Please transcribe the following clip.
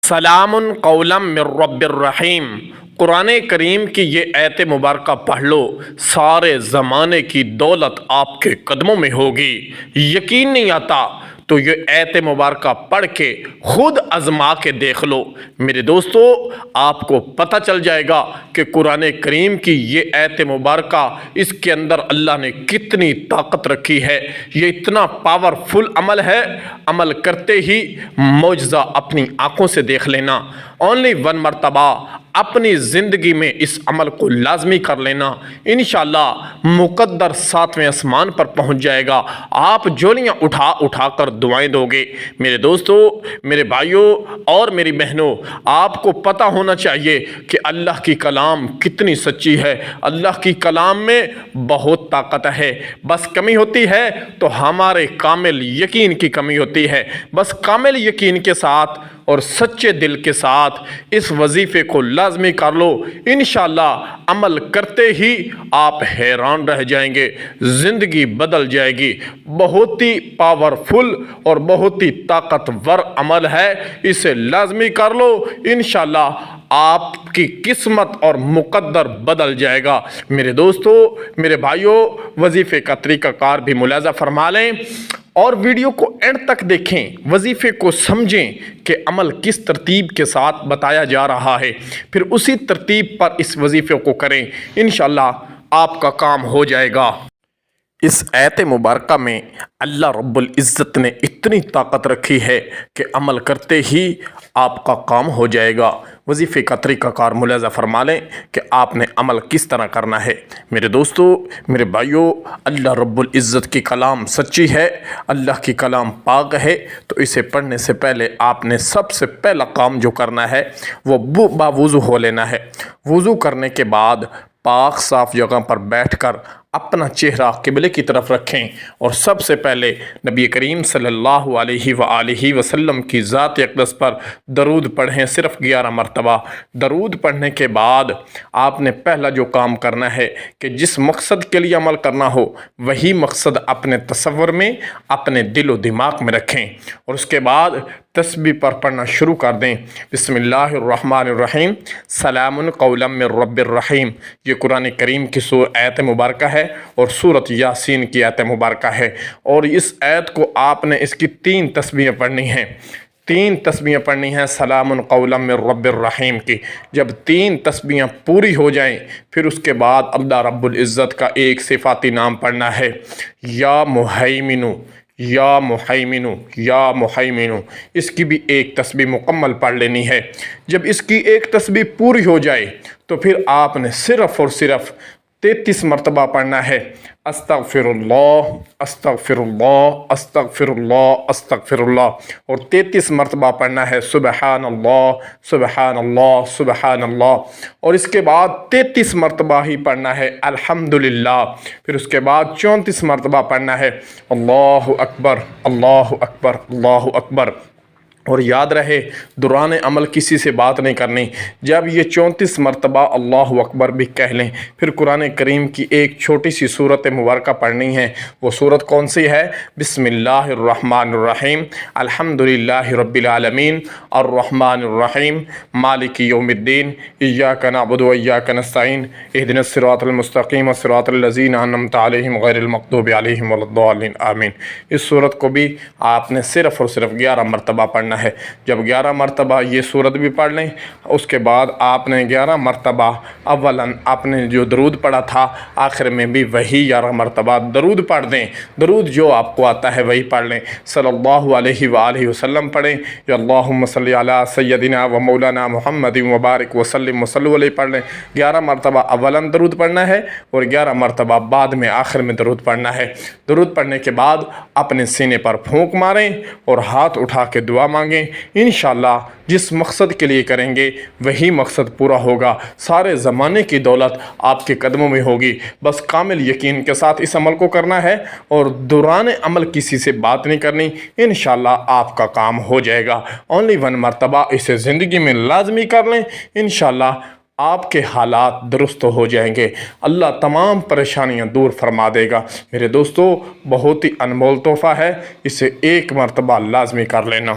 سلام قولا من رب الرحیم۔ قرآن کریم کی یہ آیت مبارکہ پڑھ لو، سارے زمانے کی دولت آپ کے قدموں میں ہوگی۔ یقین نہیں آتا تو یہ آیت مبارکہ پڑھ کے خود آزما کے دیکھ لو۔ میرے دوستو، آپ کو پتہ چل جائے گا کہ قرآن کریم کی یہ آیت مبارکہ، اس کے اندر اللہ نے کتنی طاقت رکھی ہے۔ یہ اتنا پاورفل عمل ہے، عمل کرتے ہی معجزہ اپنی آنکھوں سے دیکھ لینا۔ اونلی ون مرتبہ اپنی زندگی میں اس عمل کو لازمی کر لینا، انشاءاللہ مقدر 7ویں آسمان پر پہنچ جائے گا۔ آپ جولیاں اٹھا اٹھا کر دعائیں دو گے۔ میرے دوستو، میرے بھائیوں اور میری بہنوں، آپ کو پتہ ہونا چاہیے کہ اللہ کی کلام کتنی سچی ہے۔ اللہ کی کلام میں بہت طاقت ہے، بس کمی ہوتی ہے تو ہمارے کامل یقین کی کمی ہوتی ہے۔ بس کامل یقین کے ساتھ اور سچے دل کے ساتھ اس وظیفے کو لازمی کر لو، انشاءاللہ عمل کرتے ہی آپ حیران رہ جائیں گے، زندگی بدل جائے گی۔ بہت ہی پاورفل اور بہت ہی طاقتور عمل ہے، اسے لازمی کر لو، انشاءاللہ آپ کی قسمت اور مقدر بدل جائے گا۔ میرے دوستو، میرے بھائیوں، وظیفے کا طریقہ کار بھی ملاحظہ فرما لیں اور ویڈیو کو اینڈ تک دیکھیں، وظیفے کو سمجھیں کہ عمل کس ترتیب کے ساتھ بتایا جا رہا ہے، پھر اسی ترتیب پر اس وظیفے کو کریں، انشاءاللہ آپ کا کام ہو جائے گا۔ اس آیت مبارکہ میں اللہ رب العزت نے اتنی طاقت رکھی ہے کہ عمل کرتے ہی آپ کا کام ہو جائے گا۔ وظیفے کا طریقہ کار ملاحظہ فرما لیں کہ آپ نے عمل کس طرح کرنا ہے۔ میرے دوستو، میرے بھائیوں، اللہ رب العزت کی کلام سچی ہے، اللہ کی کلام پاک ہے، تو اسے پڑھنے سے پہلے آپ نے سب سے پہلا کام جو کرنا ہے وہ باوضو ہو لینا ہے۔ وضو کرنے کے بعد پاک صاف جگہ پر بیٹھ کر اپنا چہرہ قبلے کی طرف رکھیں اور سب سے پہلے نبی کریم صلی اللہ علیہ وآلہ وسلم کی ذات اقدس پر درود پڑھیں، صرف 11 مرتبہ۔ درود پڑھنے کے بعد آپ نے پہلا جو کام کرنا ہے کہ جس مقصد کے لیے عمل کرنا ہو وہی مقصد اپنے تصور میں، اپنے دل و دماغ میں رکھیں اور اس کے بعد تسبیح پر پڑھنا شروع کر دیں۔ بسم اللہ الرحمن الرحیم، سلام قولا من رب الرحیم۔ یہ قرآن کریم کی آیت مبارکہ ہے اور سورۃ یاسین کی آیت مبارکہ ہے، اور اس آیت کو آپ نے اس کی 3 تسبیحیں پڑھنی ہیں۔ 3 تسبیحیں پڑھنی ہیں سلام قولا من رب الرحیم کی۔ جب 3 تسبیحیں پوری ہو جائیں پھر اس کے بعد اللہ رب العزت کا ایک صفاتی نام پڑھنا ہے، یا مہیمنو، یا مہیمنو، یا مہیمنو۔ اس کی بھی ایک تسبیح مکمل پڑھ لینی ہے۔ جب اس کی ایک تسبیح پوری ہو جائے تو پھر آپ نے صرف اور صرف 33 مرتبہ پڑھنا ہے، استغفر اللہ، استغفر اللہ، استغفر اللہ، استغفر اللہ، اور 33 مرتبہ پڑھنا ہے سبحان اللہ، سبحان اللہ، سبحان اللہ، اور اس کے بعد 33 مرتبہ ہی پڑھنا ہے الحمدللہ۔ پھر اس کے بعد 34 مرتبہ پڑھنا ہے اللہ اکبر، اللہ اکبر، اللہ اکبر۔ اور یاد رہے، دوران عمل کسی سے بات نہیں کرنی۔ جب یہ 34 مرتبہ اللہ اکبر بھی کہہ لیں پھر قرآن کریم کی ایک چھوٹی سی سورت مبارکہ پڑھنی ہے۔ وہ سورت کون سی ہے؟ بسم اللہ الرحمن الرحیم، الحمدللہ رب العالمین، الرحمن الرحیم، مالک یوم الدین، ایاک نعبد و ایاک نستعین، اہدنا الصراط المستقیم، صراط الذین انعمت علیہم غیر المغضوب علیہم ولا الضالین، آمین۔ اس سورت کو بھی آپ نے صرف اور صرف 11 مرتبہ پڑھنا ہے۔ جب 11 مرتبہ یہ سورت بھی پڑھ لیں، اس کے بعد آپ نے 11 مرتبہ اولاً آپ نے جو درود پڑھا تھا آخر میں بھی وہی 11 مرتبہ درود پڑھ دیں۔ درود جو آپ کو آتا ہے وہی پڑھ لیں، صلی اللہ علیہ وآلہ وسلم پڑھیں، یا اللہم صلی علی سیدنا و مولانا محمد مبارک وسلم وصلو علیہ پڑھ لیں۔ 11 مرتبہ اولاً درود پڑھنا ہے اور 11 مرتبہ بعد میں آخر میں درود پڑھنا ہے۔ درود پڑھنے کے بعد اپنے سینے پر پھونک ماریں اور ہاتھ اٹھا کے دعا مانگیں۔ انشاءاللہ جس مقصد کے لیے کریں گے وہی مقصد پورا ہوگا، سارے زمانے کی دولت آپ کے قدموں میں ہوگی۔ بس کامل یقین کے ساتھ اس عمل کو کرنا ہے اور دوران عمل کسی سے بات نہیں کرنی، انشاءاللہ آپ کا کام ہو جائے گا۔ اونلی 1 مرتبہ اسے زندگی میں لازمی کر لیں، انشاءاللہ آپ کے حالات درست ہو جائیں گے، اللہ تمام پریشانیاں دور فرما دے گا۔ میرے دوستو، بہت ہی انمول تحفہ ہے، اسے 1 مرتبہ لازمی کر لینا۔